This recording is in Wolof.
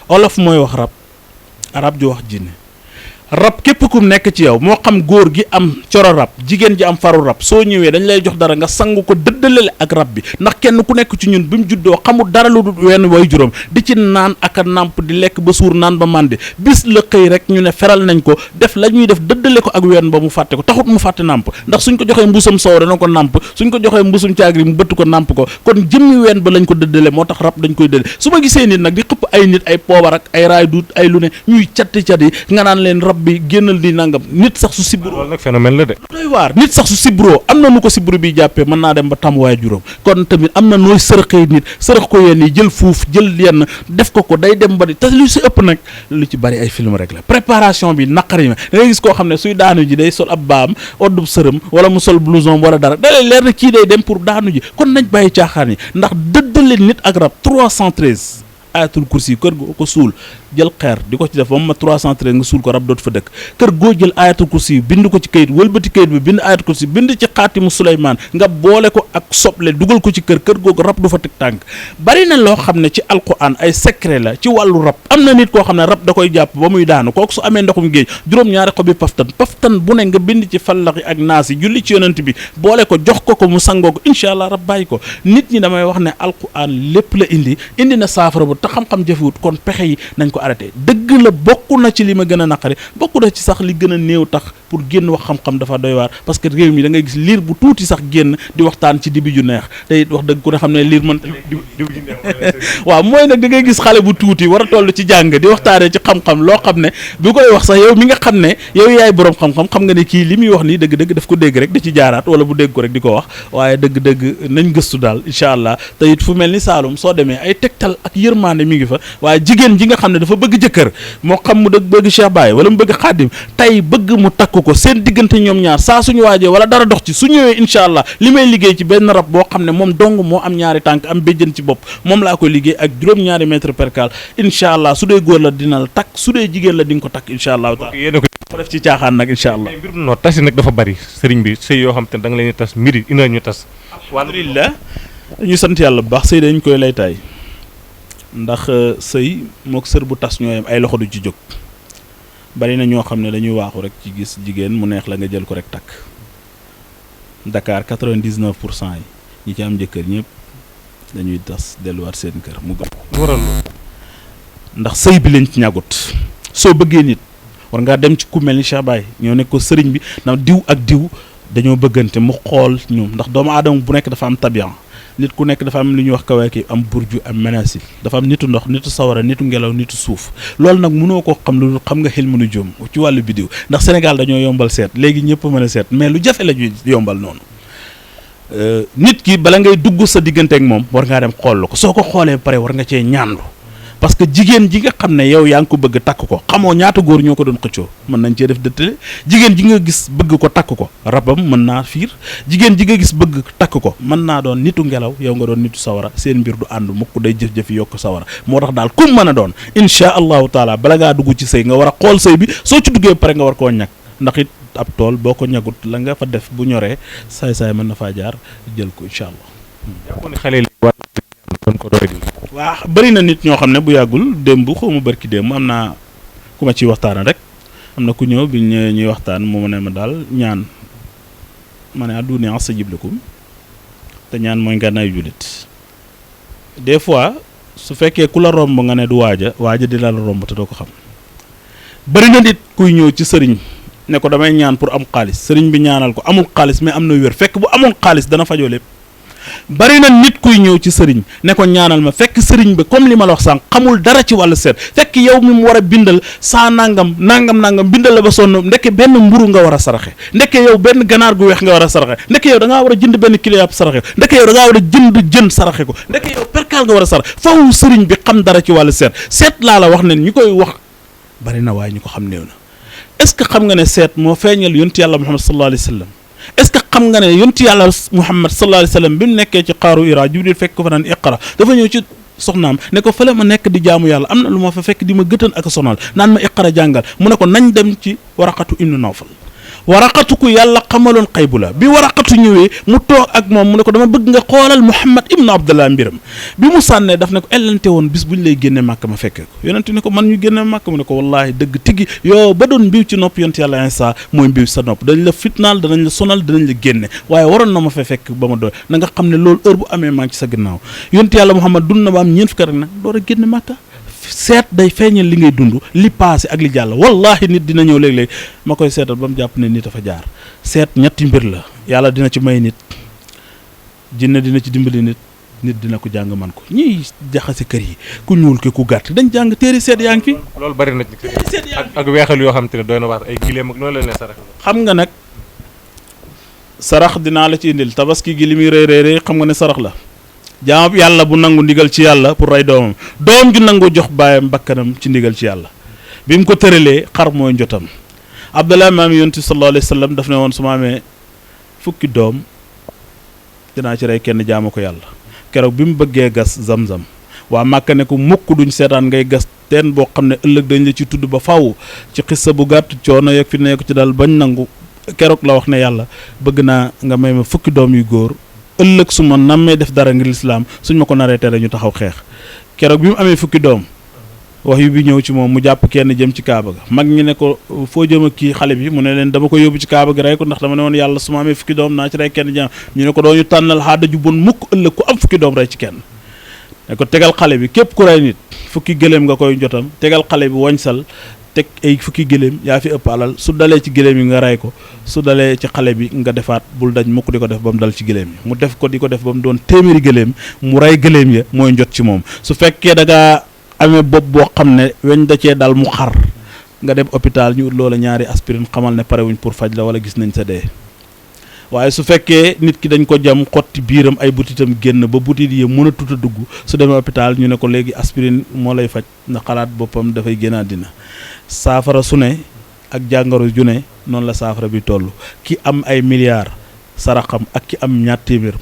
olof mooy wax rab arab ju wax jinne rab képp kum nekk ci yow moo xam góor gi am coro rab jigéen ji am faru rab soo ñëwee dañ lay jox dara nga sangu ko dëddalale ak rab bi ndax kenn ku nekk ci ñun bi mu juddoo xamul dara lu dul wenn way juróom di ci naan ak a nàmp di lekk ba suur naan ba màndi bis la xëy rek ñu ne feral nañ ko def la ñuy def dëddale ko ak wenn ba mu fàtte ko taxut mu fàtte nàmp ndax suñ ko joxee mbusum soow dana ko nàmp suñ ko joxee mbusum caagri mu bëtt ko nàmp ko kon jëmmi wenn ba lañ ko dëddale moo tax rab dañ koy dëddale su ma gisee nit nag di xëpp ay nit ay poobar ak ay raay duut ay lu ne ñuy catti cat yi nga naan leen rab bi génnal di nangam nit sax su sibro loolu nag phénomène la de. doy waar nit sax su sibro am na nu ko sibro bi jàppee mën naa dem ba tam waaye juróom kon tamit am na nooy sërëxee nit sërëx ko yenn yi jël fuuf jël yenn def ko day dem ba di te lu si ëpp nag lu ci bari ay film rek la préparation bi naqari na da ngay gis koo xam ne suy daanu ji day sol ab baam oddub sërëm wala mu sol blouson wala dara da lay leer na kii day dem pour daanu ji kon nañ bàyyi caaxaan yi ndax dëddale nit ak rab 313 ayatul kursi kër goo ko suul jël xeer di ko ci def ba mu ma 313 nga suul ko rab dootu fa dëkk kër goo jël ayatul kursi bind ko ci kayit wëlbati kayit bi bind ayatul kursi bind ci xaatimu Suleymaan nga boole ko ak soble dugal ko ci kër googu rab du fa teg tànk bari na loo xam ne ci alquran ay secret la ci wàllu rab am na nit koo xam ne rab da koy jàpp ba muy daanu kooku su amee ndoxum géej juróom-ñaari xobi paftan bu ne nga bind ci fallaxi ak naasi julli ci yonent bi boole ko jox ko mu sangoo ko incha allah rab bàyyi ko nit ñi damay wax ne alquran lépp la indi na saafara bu te xam-xam jëfewut kon pexe yi nañ ko arrêté dëgg la bokk na ci li ma gën a naqari bokk na ci sax li gën a néew tax pour génn wax xam-xam dafa doy waar parce que réew mi da ngay gis liir bu tuuti sax génn di waxtaan ci dibi ju neex te it wax dëgg ku ne xam ne liir mën waaw mooy nag da ngay gis xale bu tuuti war a toll ci jàng di waxtaanee ci xam-xam loo xam ne bu koy wax sax yow mi nga xam ne yow yaay boroom xam-xam xam nga ne kii li muy wax nii dëgg-dëgg daf ko dégg rek di ci jaaraat wala bu dégg ko rek di ko wax waaye dëgg-dëgg nañ gëstu daal incha allah te it fu mel ni Saalum soo demee ay tegtal ak yërmande mi ngi fa waaye jigéen ji nga xam ne dafa bëgg jëkkër moo xam mu bëgg Cheikh Baye wala mu bëgg Xaadim tey bëgg mu takk ko seen diggante ñoom ñaar saa suñu waajee wala dara dox ci su ñëwee incha allah li may liggéey ci benn rab boo xam ne moom dong moo am ñaari tànk am béjjën ci bopp moom laa koy liggéey ak juróom-ñaari mètre percal incha allah su dee góor la dina la takk su dee jigéen la di nga ko takk incha allah ko def ci caaxaan nag incha allah mbir noo tas yi nag dafa bari sëriñ bi sëy yoo xam te ne da nga leen di tas mbiri ina ñu tas alhamdulillah ñu sant yàlla bu baax sëy dañ koy lay taay ndax sëy mook sër bu tas ñooyam ay loxo du ci jóg bari na ñoo xam ne dañuy waaxu rek ci gis jigéen mu neex la nga jël ko rek takk Dakar 99 pour cent yi ñi ci am jëkkër ñëpp dañuy tas delluwaat seen kër mu gën waral ndax sëy bi lañ ci ñàggut soo bëggee nit war ngaa dem ci ku mel ni Cheikh Baye ñoo nekk ko sëriñ bi ndax diw ak diw dañoo bëggante mu xool ñoom ndax doomu aadama bu nekk dafa am tabian nit ku nekk dafa am lu ñuy wax kawaaki am burju am manasil dafa am nitu ndox nitu sawara nitu ngelaw nitu suuf loolu nag mënoo koo xam lu xam nga xel mënu jom ci wàllu bidiw ndax Sénégal dañoo yombal seet léegi ñëpp mën a seet mais lu jafe la ñuy yombal noonu nit ki bala ngay dugg sa diggante ak moom war ngaa dem xool ko soo ko xoolee pare war nga cee ñaandu parce que jigéen ji nga xam ne yow yaa ngi ko bëgg takk ko xamoo ñaata góor ñoo ko doon xëccoo mën nañ cee def dëttale jigéen ji nga gis bëgg ko takk ko rabam mën naa fiir jigéen ji nga gis bëgg takk ko mën naa doon nitu ngelaw yow nga doon nitu sawara seen mbir du ànd mukk day jëf-jëfi yokk sawara moo tax daal kum mën a doon insha allahu taala bala ngaa dugg ci sëy nga war a xool sëy bi soo ci duggee pare nga war koo ñag ndax it ab tool boo ko ñagut la nga fa def bu ñoree saay-saay mën na faa jaar jël ko incha allah waaw bëri na nit ñoo xam ne bu yàggul démb xaw ma barki démb am naa ku ma ciy waxtaan rek am na ku ñëw bi ñuy waxtaan mu ne ma daal ñaan ma ne adduuni astajib lakum te ñaan mooy ngànnaayu jullit des fois su fekkee ku la romb nga ne du waaja dina la romb te doo ko xam bëri na nit kuy ñëw ci sëriñ ne ko damay ñaan pour am xaalis sëriñ bi ñaanal ko amul xaalis mais am na wér fekk bu amoon xaalis dana fajoo lépp bari na nit kuy ñëw ci sëriñ ne ko ñaanal ma fekk sëriñ bi comme li ma la wax sànq xamul dara ci wàllu seet fekk yow mi mu war a bindal saa nangam bindal la ba sonn ndekke benn mburu nga war a saraxe ndekke yow benn ganaar gu weex nga war a saraxe ndekke yow da ngaa war a jënd benn kilo yàpp saraxe ndekke yow da ngaa war a jënd jën saraxe ko ndekke yow perkaal nga war a saraxe faw sëriñ bi xam dara ci wàllu seet laa la wax ne ñu koy wax bari na waaye ñu ko xam néew na est-ce que xam nga ne seet moo feeñal yontu yàlla Muhammad sallallahu alayhi wa sallam est-ce que xam nga ne yontu yàlla Muhammad sallallahu alayhi wa sallam bi mu nekkee ci xaaru Hira Jibril fekk ko fa naan iqra dafa ñëw ci soxnaam ne ko fële ma nekk di jaamu yàlla am na lu ma fa fekk di ma gëtën ak sonal naan ma iqra jàngal mu ne ko nañ dem ci Waraqatu ibnu Nawfal waraqatu ku yàlla xamaloon xaybu la bi waraqatu ñëwee mu toog ak moom mu ne ko dama bëgg nga xoolal Muhammad ibnu Abdallah mbiram bi mu sànnee daf ne ko ellante woon bis bu ñu lay génne màkk ma fekkee ko yonent ne ko man ñu génne màkk mu ne ko wallaahi dëgg tiggi yow ba doon mbiw ci nopp yonent yàlla Isaa mooy mbiw sa nopp dañ la fitnaal danañ la sonal danañ la génne waaye waroon na ma fa fekk ba ma doy na nga xam ne loolu heure bu amee maa ngi ci sa ginnaaw yonent yàlla Muhammad dund na ba am ñeent fukki rek nag door a génne màkka seet day feeñal li ngay dund li passé ak li jàll wallahi nit dina ñëw léeg-léeg ma koy seetal ba mu jàpp ne nit dafa jaar seet ñetti mbir la yàlla dina ci may nit jinne dina ci dimbali nit dina ko jàng man ko ñiy jaxase kër yi ku ñuul ki ku gàtt dañ jàng téere seet yaa ngi fi loolu bari na ci ak weexal yoo xam te ne doy na waar ay gileem ak noonu la leen sarax xam nga nag sarax dinaa la ci indil tabaski gi li muy rëy rëy xam nga ne sarax la jaamab yàlla bu nangu ndigal ci yàlla pour rey doomam doom ju nangu jox baayam bakkanam ci ndigal ci yàlla bi mu ko tëralee xar mooy njotam Abdallah maami yonent sallallahu alayhi wa sallam daf ne woon su ma amee fukki doom dinaa ci rey kenn jaamu ko yàlla keroog bi mu bëggee gas zam-zam waa Màkka ne ko mukk duñ seetaan ngay gas teen boo xam ne ëllëg dañ la ci tudd ba faw ci xissa bu gàtt coono yeeg fi nekk ci daal bañ nangu keroog la wax ne yàlla bëgg naa nga may ma fukki doom yu góor ëllëg su ma nammee def dara ngir lislaam suñ ma ko naree tere ñu taxaw xeex keroog bi mu amee fukki doom wax yu bi ñëw ci moom mu jàpp kenn jëm ci kaaba ga mag ñi ne ko foo jëm ak kii xale bi mu ne leen dama ko yóbbu ci kaaba gi rey ko ndax dama ne woon yàlla su ma amee fukki doom naa ci rey kenn jëm ñu ne ko doo ñu tànnal xaada ju bon mukk ëllëg ku am fukki doom rey ci kenn ne ko tegal xale bi képp ku rey nit fukki gëléem nga koy jotam tegal xale bi woñsal teg ay fukki gëléem yaa fi ëpp alal su dalee ci gëléem yi nga rey ko su dalee ci xale bi nga defaat bul dañ mukk di ko def ba mu dal ci gëléem yi mu def ko di ko def ba mu doon téeméeri gëléem mu rey gëléem ya mooy njot ci moom su fekkee da ngaa amee bopp boo xam ne weñ da cee dal mu xar nga dem hôpital ñu ut loola ñaari aspirine xamal ne parewuñ pour faj la wala gis nañ sa dee waaye su fekkee nit ki dañ ko jam xotti biiram ay butitam génn ba butit yi mën a tuta dugg su demee hôpital ñu ne ko léegi aspirine moo lay faj ndax xalaat boppam dafay génn àddina saafara su ne ak jàngoro ju ne noonu la saafara bi toll ki am ay milliards saraxam ak ki am ñaar téeméer